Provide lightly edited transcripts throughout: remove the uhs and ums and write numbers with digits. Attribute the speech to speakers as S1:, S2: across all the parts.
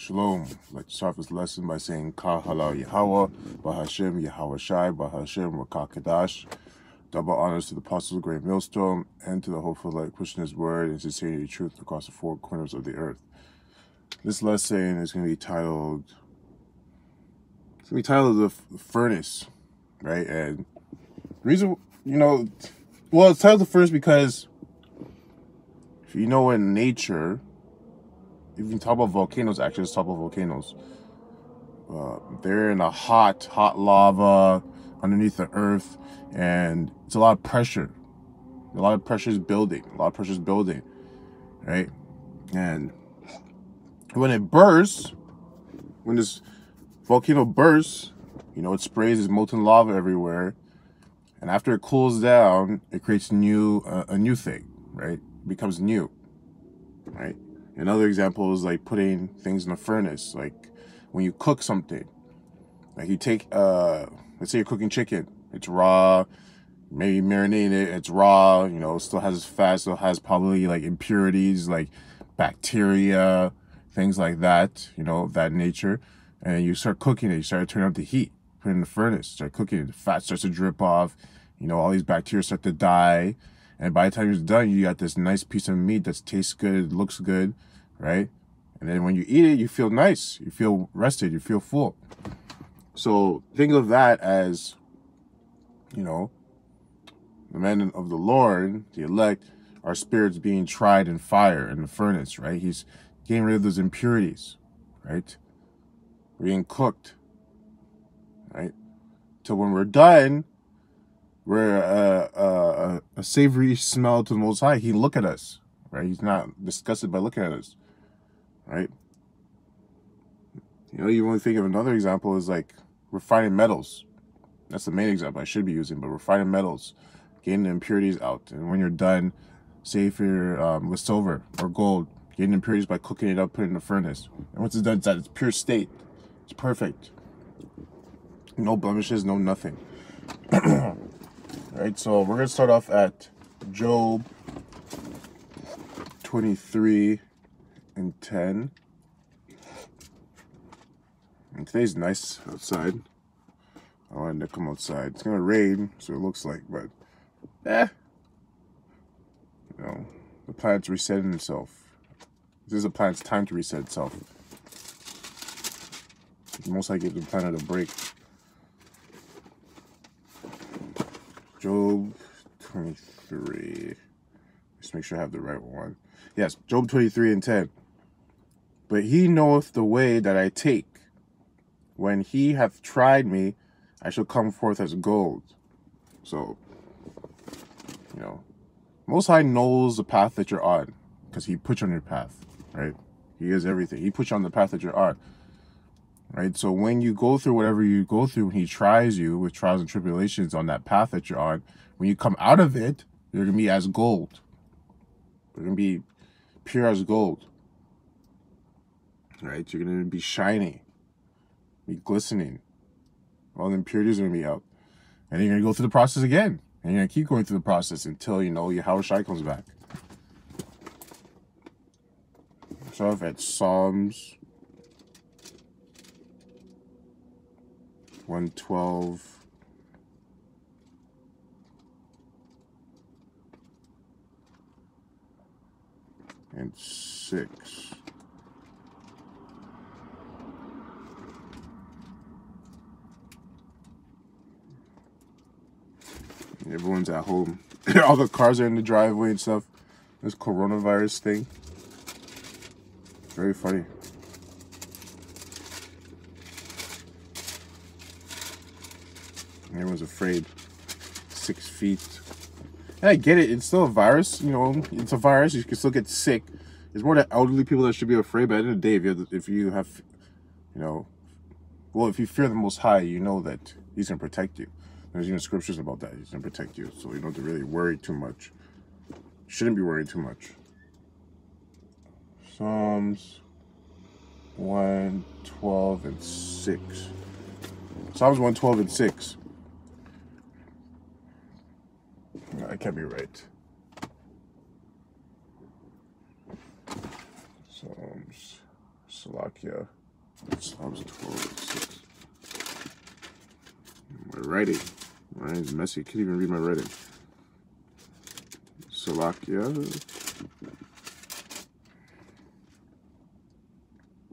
S1: Shalom. Let's start this lesson by saying Ka Halal Yahweh, Bahashem Yahweh Shai, Bahashem Rakakadash. Double honors to the apostles of Great Millstone and to the hopeful light pushing his word and sincerity truth across the four corners of the earth. This lesson is going to be titled, The Furnace, right? And the reason, it's titled The Furnace because if you know in nature, if you talk about volcanoes, actually, let's talk about volcanoes. They're in a hot lava underneath the earth, and it's a lot of pressure. A lot of pressure is building. Right? And when it bursts, when this volcano bursts, it sprays this molten lava everywhere, and after it cools down, it creates a new thing, right? It becomes new, right? Another example is like putting things in a furnace, like when you cook something. Like you take, let's say you're cooking chicken. It's raw, maybe marinate it, it's raw, still has fat, still has probably like impurities, like bacteria, things like that, that nature. And you start cooking it, you start turning up the heat, put it in the furnace, start cooking it, the fat starts to drip off, all these bacteria start to die. And by the time it's done, you got this nice piece of meat that tastes good, it looks good, right? And then when you eat it, you feel nice, you feel rested, you feel full. So think of that as, the men of the Lord, the elect, our spirits being tried in fire, in the furnace, right? He's getting rid of those impurities, right? We're being cooked, right? So when we're done, we're a savory smell to the Most High. He look at us, right? He's not disgusted by looking at us, right? You want to think of another example is like refining metals. That's the main example I should be using, but refining metals, getting the impurities out. And when you're done, say if you're with silver or gold, getting impurities by cooking it up, put it in the furnace. And once it's done, it's at its pure state. It's perfect. No blemishes, no nothing. Right, so we're going to start off at Job 23 and 10. And today's nice outside. I wanted to come outside. It's going to rain, so it looks like, but the planet's resetting itself. This is a planet's time to reset itself. Most likely give the planet a break. Job 23. Let's make sure I have the right one. Yes, Job 23 and 10. But he knoweth the way that I take. When he hath tried me, I shall come forth as gold. So, Most High knows the path that you're on because he put you on your path, right? He is everything. He put you on the path that you're on, right? So when you go through whatever you go through, when he tries you with trials and tribulations on that path that you're on, when you come out of it, you're going to be as gold. You're going to be pure as gold, right? You're going to be shiny, be glistening. All the impurities are going to be out. And then you're going to go through the process again. And you're going to keep going through the process until, Yahweh Shai comes back. Start off at Psalms 112. And 6. Everyone's at home. All the cars are in the driveway and stuff. This coronavirus thing. Very funny. Everyone's afraid. 6 feet. Yeah, I get it. It's still a virus. It's a virus. You can still get sick. It's more the elderly people that should be afraid. But at the end of the day, if you have, if you fear the Most High, you know that He's going to protect you. There's even scriptures about that. He's going to protect you. So you don't have to really worry too much. You shouldn't be worried too much. Psalms 112 and 6. Psalms 112 and 6. No, I can't be right. Salakia. Psalms 12:6. My writing. My writing's messy. I can't even read my writing. Salakia.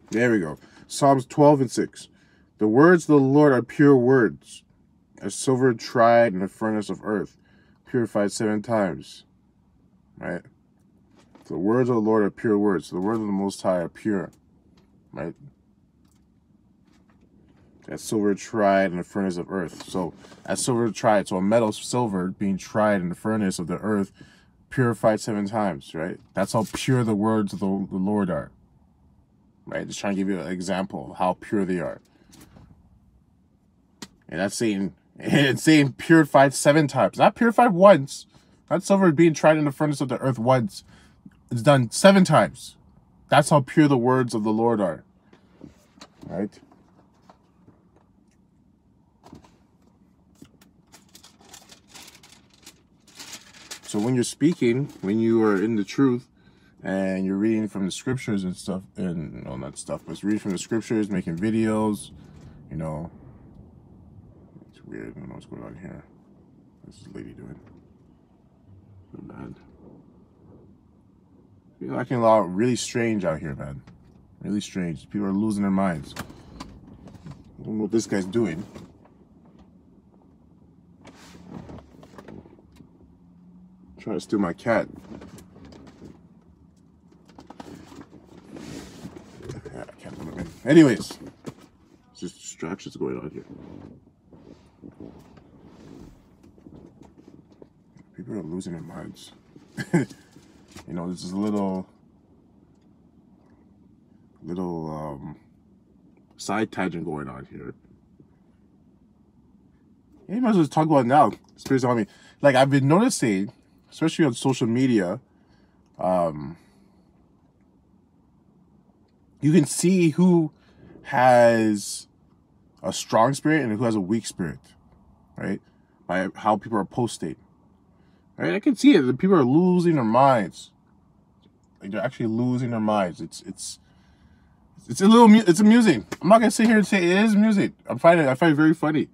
S1: There we go. Psalms 12:6. The words of the Lord are pure words, as silver tried in the furnace of earth, purified 7 times. Right? The words of the Lord are pure words. The words of the Most High are pure. Right? As silver tried in the furnace of earth. So, as silver tried, so a metal silver being tried in the furnace of the earth, purified 7 times, right? That's how pure the words of the Lord are. Right? Just trying to give you an example of how pure they are. And that's saying, it's saying purified 7 times. Not purified once. Not silver being tried in the furnace of the earth once. It's done 7 times. That's how pure the words of the Lord are. Right? So when you're speaking, when you are in the truth, and you're reading from the scriptures and stuff, and no, not stuff, but reading from the scriptures, making videos, you know, it's weird. I don't know what's going on here. What's this lady doing? So bad. People acting a lot really strange out here, man. Really strange. People are losing their minds. I don't know what this guy's doing. Trying to steal my cat. Yeah, I can't put him in. Anyways, just distractions going on here. People are losing their minds. You know, this is a little side tangent going on here. Yeah, you might as well talk about it now. Spirits on me. Like, I've been noticing, especially on social media, you can see who has a strong spirit and who has a weak spirit, right? By how people are posting, right? I can see it. The people are losing their minds. Like, they're actually losing their minds. It's amusing. I'm not gonna sit here and say it is amusing. I find it very funny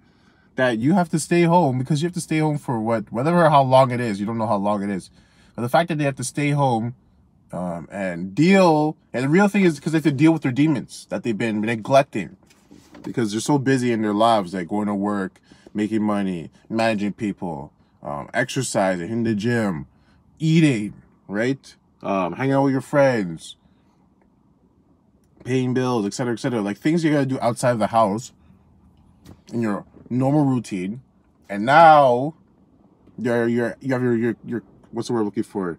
S1: that you have to stay home because you have to stay home for how long it is. You don't know how long it is, but the fact that they have to stay home and deal, and the real thing is because they have to deal with their demons that they've been neglecting because they're so busy in their lives, like going to work, making money, managing people, exercising, in the gym, eating, right? Hanging out with your friends, paying bills, etc., etc. Like things you gotta do outside of the house in your normal routine, and now you have your what's the word I'm looking for?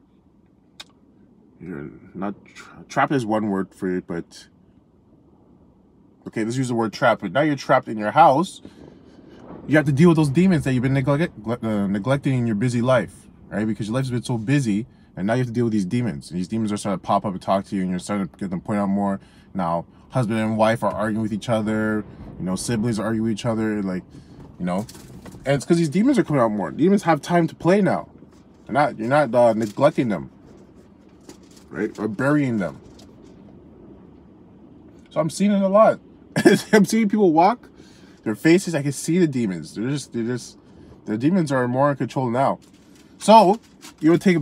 S1: You're not trapped is one word for it, but okay, let's use the word trap. But now you're trapped in your house. You have to deal with those demons that you've been neglecting in your busy life, right? Because your life's been so busy, and now you have to deal with these demons. And these demons are starting to pop up and talk to you, and you're starting to get them point out more. Now, husband and wife are arguing with each other. You know, siblings are arguing with each other, like, you know. And it's because these demons are coming out more. Demons have time to play now. You're not neglecting them, right? Or burying them. So I'm seeing it a lot. I'm seeing people walk, their faces, I can see the demons. The demons are more in control now. So you want to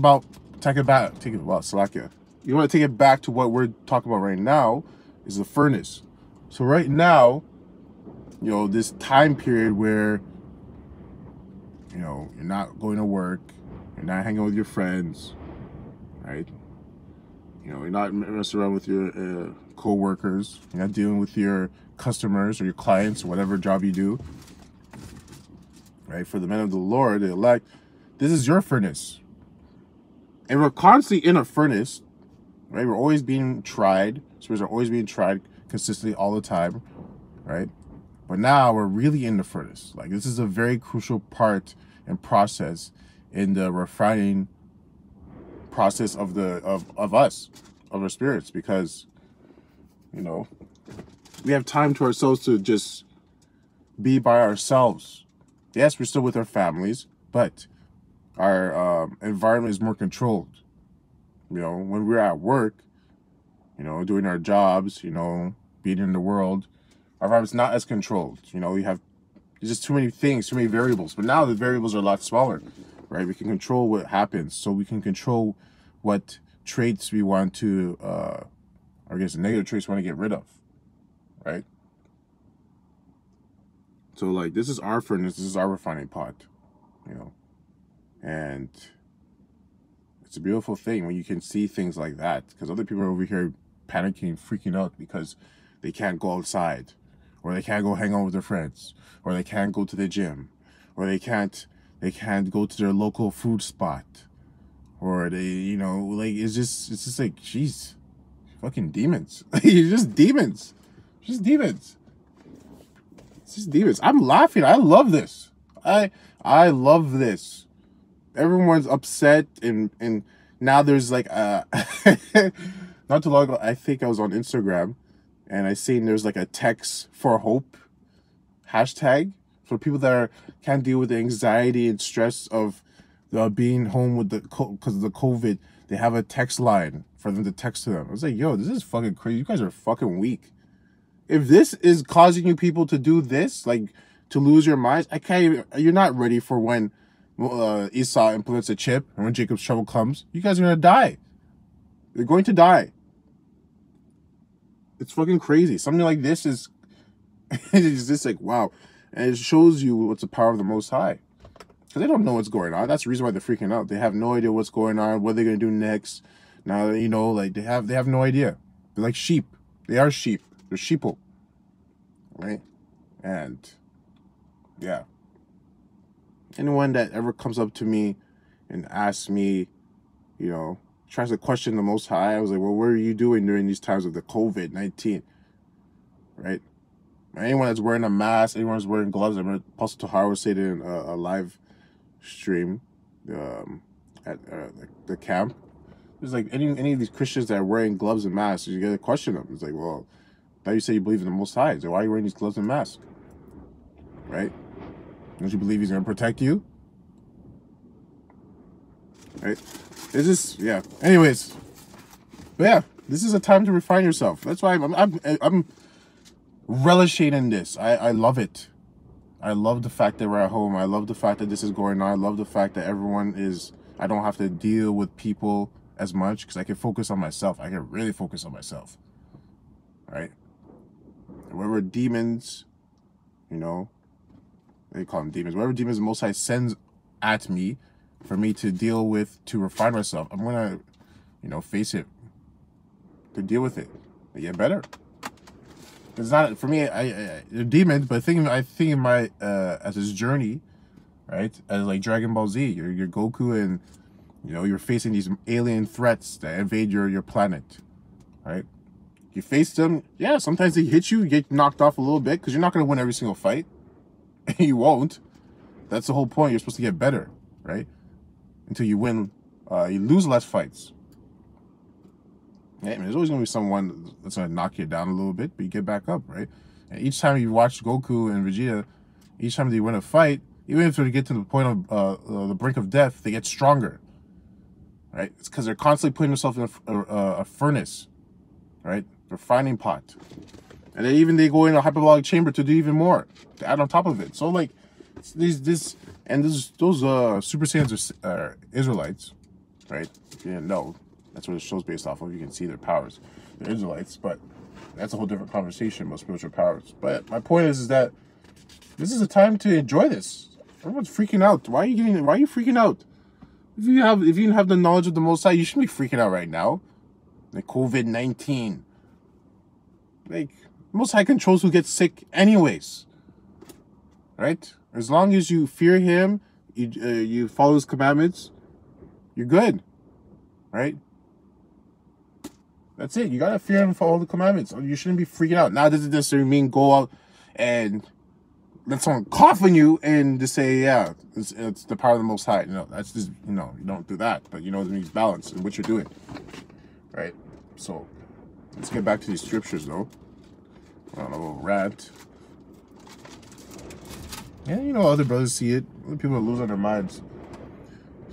S1: Salakia. You want to take it back to what we're talking about right now is the furnace. So right now, you know, this time period where, you know, you're not going to work, you're not hanging with your friends, right? You know, you're not messing around with your co-workers. You're not dealing with your customers or your clients or whatever job you do. Right? For the men of the Lord, the elect, this is your furnace. And we're constantly in a furnace. Right? We're always being tried. Spirits are always being tried consistently all the time. Right? But now we're really in the furnace. Like, this is a very crucial part and process in the refining process of us, of our spirits, because, you know, we have time to ourselves to just be by ourselves. Yes, we're still with our families, but our environment is more controlled. You know, when we're at work, you know, doing our jobs, you know, being in the world, our environment's not as controlled. You know, there's just too many things, too many variables. But now the variables are a lot smaller, right? We can control what happens. So we can control what traits we want to, I guess negative traits we want to get rid of, right? So like, this is our furnace, this is our refining pot, you know, and it's a beautiful thing when you can see things like that, because other people are over here panicking, freaking out because they can't go outside, or they can't go hang out with their friends, or they can't go to the gym, or they can't go to their local food spot, or they, you know, like, it's just like, jeez, fucking demons. You're just demons. Just demons. It's just demons. I'm laughing. I love this. I love this. Everyone's upset, and now there's like not too long ago, I think I was on Instagram, and I seen there's like a text for hope hashtag for people that can't deal with the anxiety and stress of being home with because of the COVID. They have a text line for them to text to them. I was like, yo, this is fucking crazy. You guys are fucking weak. If this is causing you people to do this, like to lose your minds, I can't even, you're not ready for when Esau implements a chip, and when Jacob's trouble comes, you guys are gonna die. You're going to die. It's fucking crazy. Something like this is, it's just like, wow. And it shows you what's the power of the Most High. Because they don't know what's going on. That's the reason why they're freaking out. They have no idea what's going on, what they're gonna do next. Now, you know, like they have no idea. They're like sheep. They are sheep. They're sheeple. Right? And yeah. Anyone that ever comes up to me and asks me, you know, tries to question the Most High, I was like, well, what are you doing during these times of the COVID-19? Right? Anyone that's wearing a mask, anyone that's wearing gloves, I remember Apostle Tahar was saying in a live stream at the camp. It's like any of these Christians that are wearing gloves and masks, you gotta question them. It's like, well, now you say you believe in the Most High, so why are you wearing these gloves and masks? Right? Don't you believe he's going to protect you? Right? It's just, yeah. Anyways. But yeah, this is a time to refine yourself. That's why I'm relishing in this. I love it. I love the fact that we're at home. I love the fact that this is going on. I love the fact that everyone is, I don't have to deal with people as much because I can focus on myself. I can really focus on myself. Right? Whatever demons, you know, they call them demons. Whatever demons the Most High sends at me for me to deal with, to refine myself, I'm gonna, you know, face it, to deal with it, to get better. It's not for me. They're demons, but I think in my as this journey, right, as like Dragon Ball Z, you're Goku, and you know you're facing these alien threats that invade your planet, right? You face them, yeah. Sometimes they hit you, you get knocked off a little bit because you're not gonna win every single fight. You won't. That's the whole point. You're supposed to get better, right? Until you win, you lose less fights. Yeah, I mean, there's always gonna be someone that's gonna knock you down a little bit, but you get back up, right? And each time you watch Goku and Vegeta, each time they win a fight, even if they get to the point of the brink of death, they get stronger, right? It's because they're constantly putting themselves in a furnace, right? Refining pot. And then they go in a hyperbolic chamber to do even more, to add on top of it. So like those Super Saiyans are Israelites, right? If you didn't know, that's what the show's based off of. You can see their powers. They're Israelites, but that's a whole different conversation about spiritual powers. But my point is that this is a time to enjoy this. Everyone's freaking out. Why are you freaking out? If you didn't have the knowledge of the Most High, you shouldn't be freaking out right now. Like COVID-19. Like, Most High controls who gets sick anyways. Right? As long as you fear him, you follow his commandments, you're good. Right? That's it. You gotta fear him and follow the commandments. You shouldn't be freaking out. Now, doesn't necessarily mean go out and let someone cough on you and just say, yeah, it's the power of the Most High. You know, that's just, you know, you don't do that. But you know, it means balance in what you're doing. Right? So, let's get back to these scriptures, though. On a little rant. Yeah, you know, other brothers see it. Other people are losing their minds.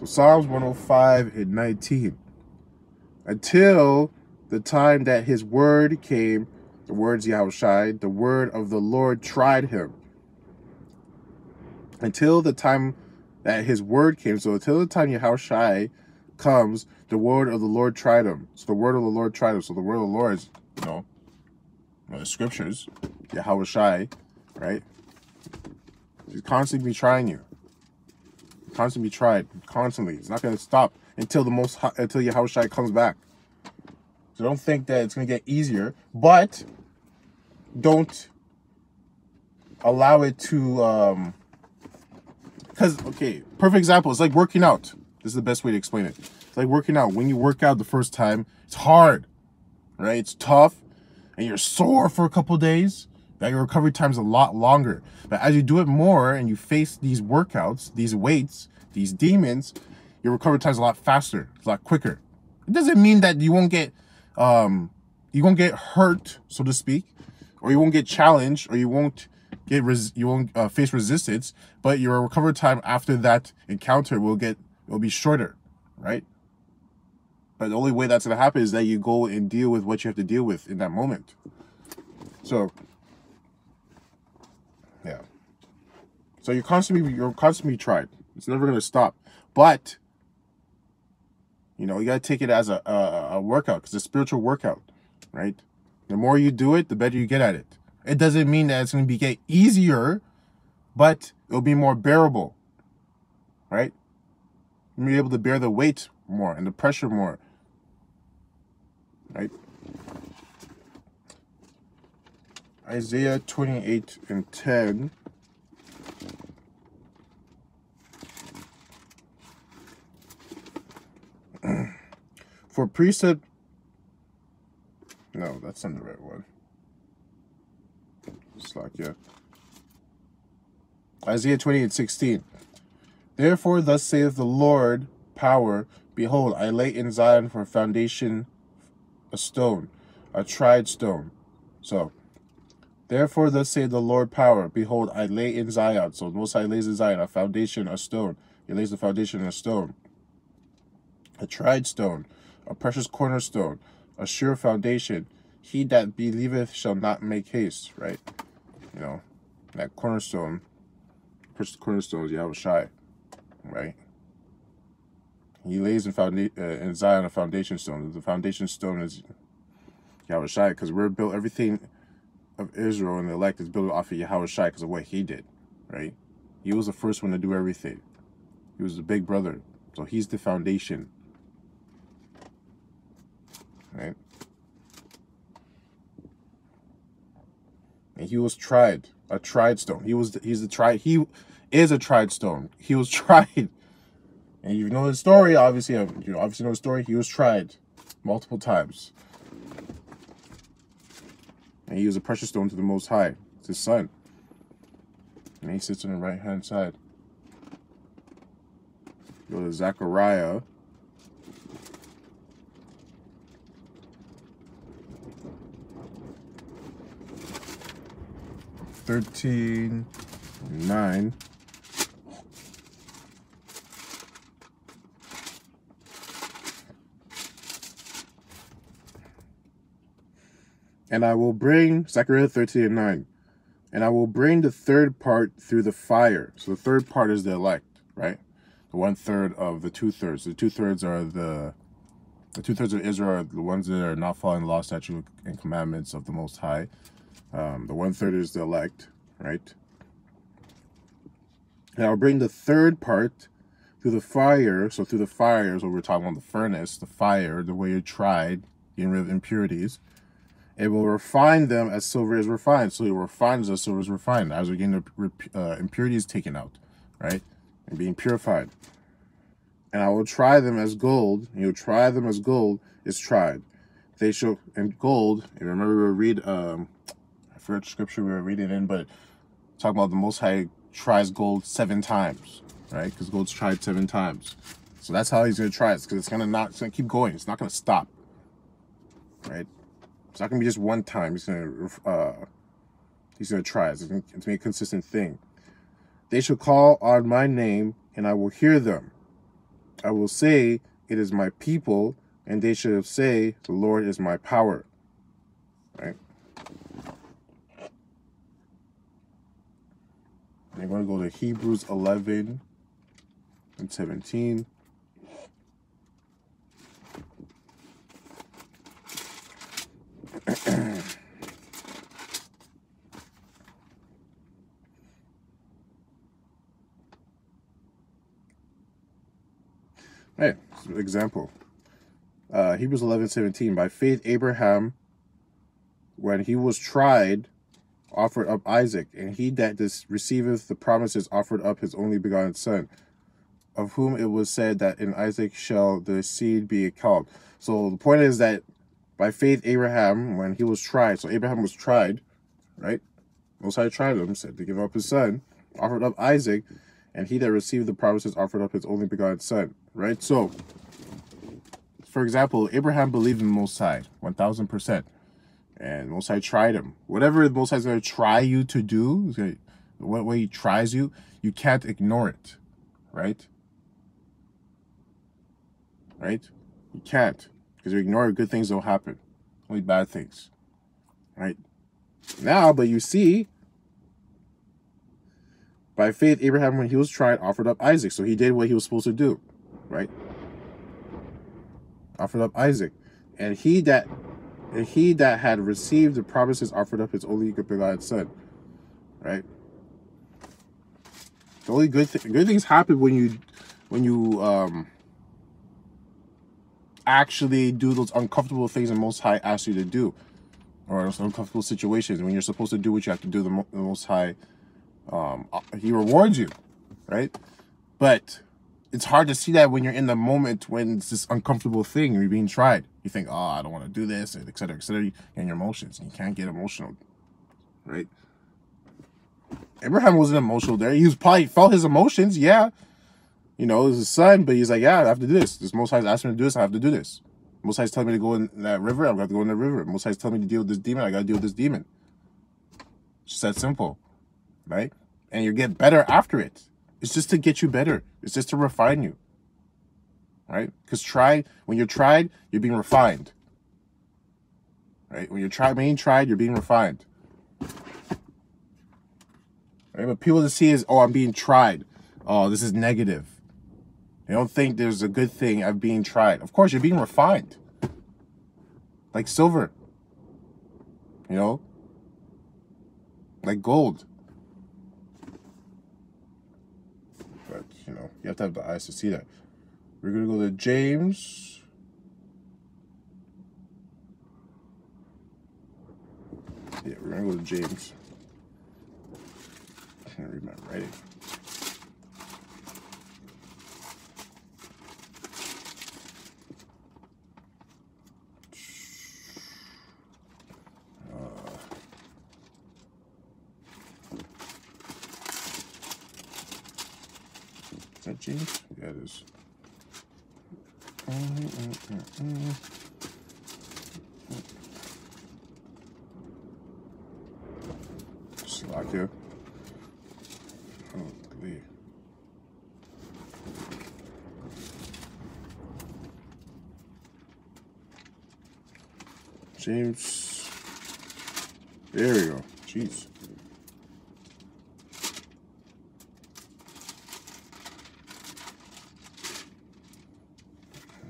S1: So, Psalms 105 and 19. Until the time that his word came, the words Yahushai, the word of the Lord tried him. Until the time that his word came, so until the time Yahushai comes, the word of the Lord tried him. So the word of the Lord tried him. So the word of the Lord is, the scriptures, Yahushai, right? He's constantly trying you. Constantly tried, constantly. It's not going to stop until until Yahushai comes back. So don't think that it's going to get easier, but don't allow it to, because, okay, perfect example, it's like working out. This is the best way to explain it. It's like working out. When you work out the first time, it's hard, right? It's tough, and you're sore for a couple days. That your recovery time is a lot longer. But as you do it more and you face these workouts, these weights, these demons, your recovery time is a lot faster, a lot quicker. It doesn't mean that you won't get hurt, so to speak, or you won't get challenged, or you won't face resistance. But your recovery time after that encounter will be shorter, right? But the only way that's gonna happen is that you go and deal with what you have to deal with in that moment. So. Yeah. So you're constantly tried. It's never gonna stop. But you gotta take it as a workout, because it's a spiritual workout, right? The more you do it, the better you get at it. It doesn't mean that it's gonna get easier, but it'll be more bearable, right? You'll be able to bear the weight more and the pressure more, right? Isaiah 28:10. For precept. No, that's not the right one. Slakia. Isaiah 28:16. Therefore, thus saith the Lord power, behold, I lay in Zion for a foundation a stone, a tried stone. So, therefore, thus saith the Lord power, behold, I lay in Zion. So the Most High lays in Zion a foundation, a stone. He lays the foundation in a stone, a tried stone, a precious cornerstone, a sure foundation. He that believeth shall not make haste, right? That cornerstone, precious cornerstone is Yahushai, right? He lays in Zion a foundation stone. The foundation stone is Yahushai, because we're built, everything of Israel and the elect is built off of Yahushai because of what he did, right? He was the first one to do everything. He was the big brother. So he's the foundation, right? And he was tried, a tried stone. He is a tried stone. He was tried. And you know the story, obviously. You obviously know the story. He was tried multiple times. And he was a precious stone to the Most High. It's his son. And he sits on the right-hand side. Go to Zechariah. (13:9). And I will bring, Zechariah 13:9, and I will bring the third part through the fire. So the third part is the elect, right? The 1/3 of the 2/3. The 2/3 are the 2/3 of Israel are the ones that are not following the law, statute, and commandments of the Most High. The 1/3 is the elect, right? And I'll bring the third part through the fire. So through the fire is what we're talking about, the furnace, the fire, the way you're tried, getting rid of impurities. It will refine them as silver is refined. So it refines as silver is refined, as we're getting the impurities taken out, right? And being purified. And I will try them as gold. And you'll try them as gold is tried. They shall, and gold, and remember we read, I forgot the scripture we were reading in, but talking about the Most High tries gold 7 times, right? Because gold's tried 7 times. So that's how he's going to try it, because it's going to keep going. It's not going to stop, right? It's not going to be just one time. He's going to try it. It's going to be a consistent thing. They shall call on my name, and I will hear them. I will say, it is my people, and they should say, the Lord is my power. Right? And you're going to go to Hebrews 11 and 17. Hey, example. Hebrews 11:17. By faith, Abraham, when he was tried, offered up Isaac, and he that receiveth the promises offered up his only begotten son, of whom it was said that in Isaac shall the seed be called. So the point is that by faith, Abraham, when he was tried, so Abraham was tried, right? Most High tried him, said to give up his son, offered up Isaac, and he that received the promises offered up his only begotten son, right? So, for example, Abraham believed in the Most High, 1000%. And Most High tried him. Whatever the Most High is going to try you to do, what way he tries you, you can't ignore it, right? Right? You can't. Because you ignore it, good things don't happen. Only bad things. Right? Now, but you see, by faith, Abraham, when he was tried, offered up Isaac. So he did what he was supposed to do. Right? Offered up Isaac. And he that had received the promises offered up his only begotten son. Right? The only good things happen when you actually do those uncomfortable things the Most High asks you to do, or those uncomfortable situations when you're supposed to do what you have to do. The Most High, he rewards you, right? But it's hard to see that when you're in the moment when it's this uncomfortable thing and you're being tried. You think, oh, I don't want to do this, et cetera, and your emotions. And you can't get emotional, right? Abraham wasn't emotional there. He was probably felt his emotions, yeah. You know, it was his son, but he's like, yeah, I have to do this. This Most High's asked me to do this, I have to do this. Most High's telling me to go in that river, I've got to go in the river. Most High's telling me to deal with this demon, I got to deal with this demon. It's just that simple, right? And you get better after it. It's just to get you better. It's just to refine you, right? Because when you're tried, you're being refined, right? When you're being tried, you're being refined. Right? But people just see it as, oh, I'm being tried. Oh, this is negative. They don't think there's a good thing of being tried. Of course, you're being refined. Like silver. You know? Like gold. But, you know, you have to have the eyes to see that. We're going to go to James. Yeah, we're going to go to James. I can't read my writing. Is that James? Yeah, it is. Slovakia. Holy. James. There we go. Jeez.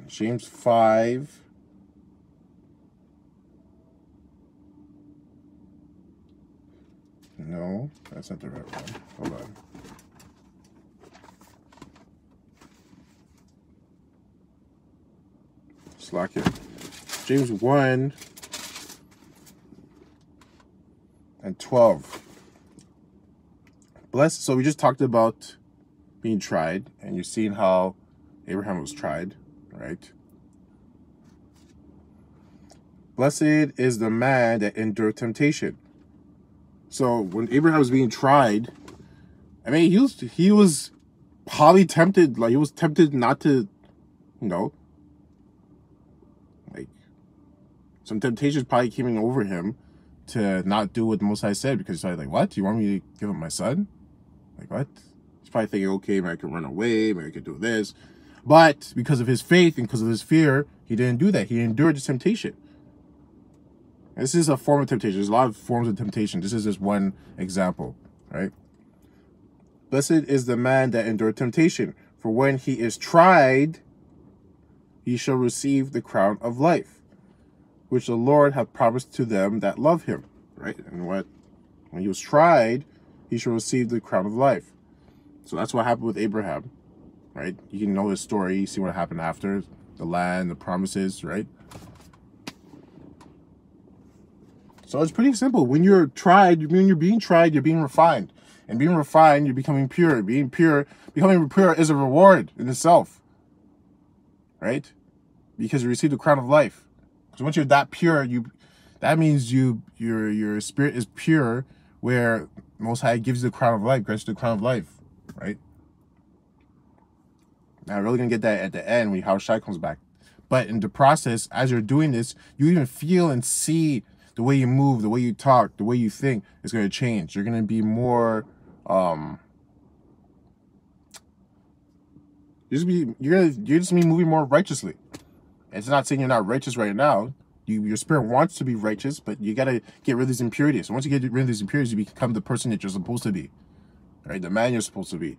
S1: James 5. No, that's not the right one. Hold on. Slovakia. James 1 and 12. Blessed. So we just talked about being tried, and you've seen how Abraham was tried, right? Blessed is the man that endured temptation. So when Abraham was being tried, I mean, he was probably tempted, like he was tempted not to, you know, like some temptations probably came over him to not do what the Most High said, because he's probably like, what? You want me to give up my son? Like, what? He's probably thinking, okay, maybe I could run away, maybe I could do this. But because of his faith and because of his fear, He didn't do that. He endured the temptation. This is a form of temptation. There's a lot of forms of temptation. This is just one example, right? Blessed is the man that endured temptation, for when he is tried, he shall receive the crown of life, which the Lord hath promised to them that love him, right? And when he was tried, he shall receive the crown of life. So that's what happened with Abraham, right? You can know his story, you see what happened after, the land, the promises, right? So it's pretty simple. When you're tried, when you're being tried, you're being refined. And being refined, you're becoming pure. Becoming pure is a reward in itself, right? Because you receive the crown of life. So once you're that pure, that means your spirit is pure, where Most High gives you the crown of life, grants you the crown of life, right? Now, we're really gonna get that at the end when Yahushua comes back. But in the process, as you're doing this, you even feel and see the way you move, the way you talk, the way you think is gonna change. You're gonna be more you're just be moving more righteously. It's not saying you're not righteous right now. Your spirit wants to be righteous, but you gotta get rid of these impurities. So once you get rid of these impurities, you become the person that you're supposed to be, right? The man you're supposed to be,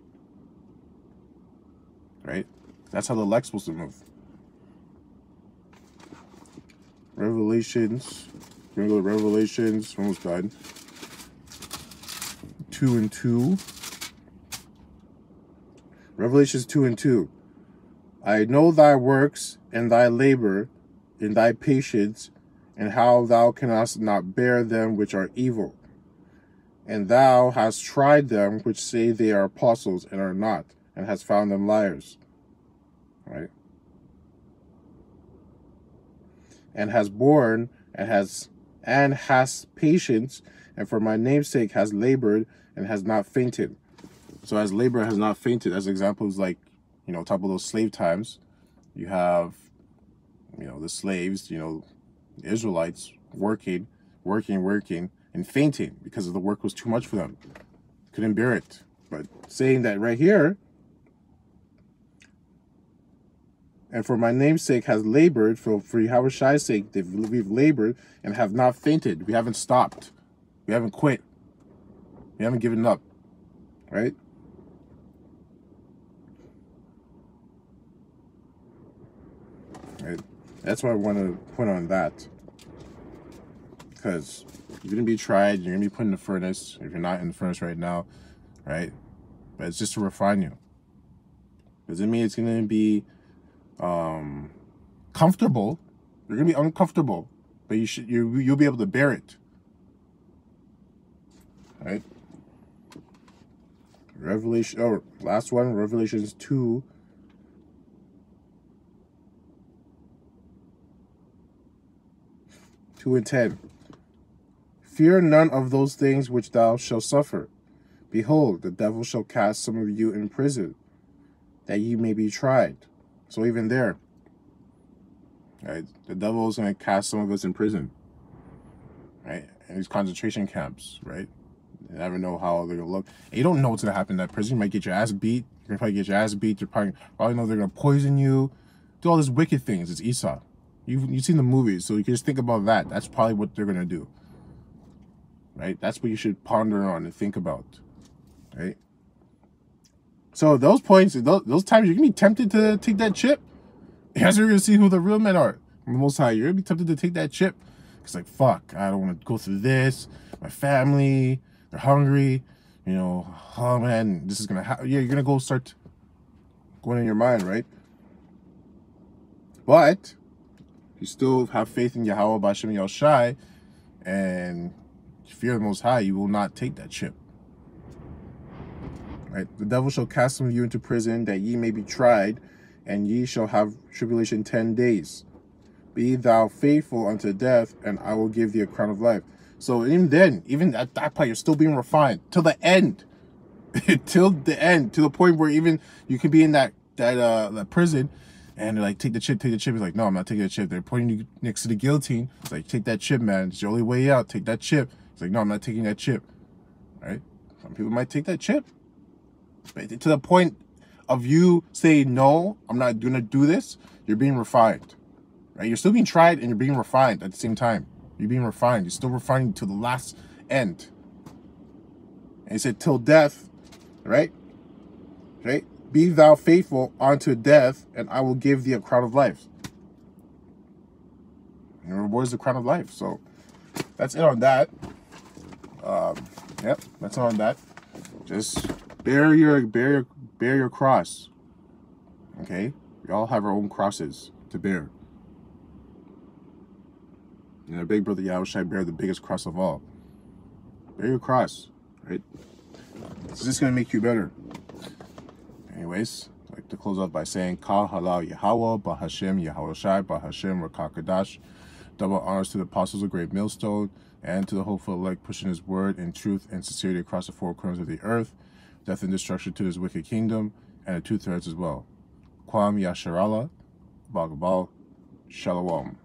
S1: right? That's how the elect's supposed to move. Revelations. We're gonna go to Revelations. Almost done. 2 and 2. Revelations 2 and 2. I know thy works and thy labor and thy patience, and how thou canst not bear them which are evil. And thou hast tried them which say they are apostles and are not, and hast found them liars. Right? And has borne, and has patience, and for my name's sake has labored, and has not fainted. So as labor has not fainted, as examples like, top of those slave times, you have, the slaves, the Israelites working, and fainting because the work was too much for them. Couldn't bear it. But saying that right here, and for my name's sake has labored, for Yahushua's sake, we've labored and have not fainted. We haven't stopped. We haven't quit. We haven't given up. Right? Right? That's why I want to put on that. Because you're going to be tried. You're going to be put in the furnace. If you're not in the furnace right now. Right? But it's just to refine you. Doesn't mean it's going to be comfortable. You're gonna be uncomfortable, but you'll be able to bear it. Right? Last one, Revelations 2. 2 and 10. Fear none of those things which thou shalt suffer. Behold, the devil shall cast some of you in prison, that ye may be tried. So even there, right, the devil is going to cast some of us in prison, right, in these concentration camps, right? You never know how they're going to look. And you don't know what's going to happen in that prison. You might get your ass beat. You're going to probably get your ass beat. You're probably know they're going to poison you, do all these wicked things. It's Esau. You've seen the movies, so you can just think about that. That's probably what they're going to do, right? That's what you should ponder on and think about, right? So those points, those times, you're going to be tempted to take that chip. You guys are going to see who the real men are. The Most High, you're going to be tempted to take that chip. It's like, fuck, I don't want to go through this. My family, they're hungry. Oh man, this is going to happen. Yeah, you're going to go start going in your mind, right? But you still have faith in Yahweh, Bashem, Yahushai, and fear the Most High, you will not take that chip. Right? The devil shall cast some of you into prison, that ye may be tried, and ye shall have tribulation 10 days. Be thou faithful unto death, and I will give thee a crown of life. So even then, even at that point, you're still being refined till the end. Till the end, to the point where even you could be in that prison, and they're like, take the chip, take the chip. He's like, no, I'm not taking the chip. They're pointing you next to the guillotine. It's like, take that chip, man. It's your only way out. Take that chip. It's like, no, I'm not taking that chip. Right? Some people might take that chip. But to the point of you saying, no, I'm not going to do this, you're being refined. right? You're still being tried and you're being refined at the same time. You're being refined. You're still refining to the last end. And he said, till death, right? Right? Be thou faithful unto death, and I will give thee a crown of life. And the reward is the crown of life. So that's it on that. Yep, that's it on that. Just bear your cross. Okay? We all have our own crosses to bear. And our big brother Yahushua bear the biggest cross of all. Bear your cross, right? It's just gonna make you better. Anyways, I'd like to close out by saying Kal Halal Yahweh, Bahashem Yahushai, Bahashem Rakakadash. Double honors to the apostles of Great Millstone and to the hopeful elect pushing his word in truth and sincerity across the four corners of the earth. Death and destruction to this wicked kingdom and the two threads as well. Kwam Yasharallah, Bagabal, Shalom.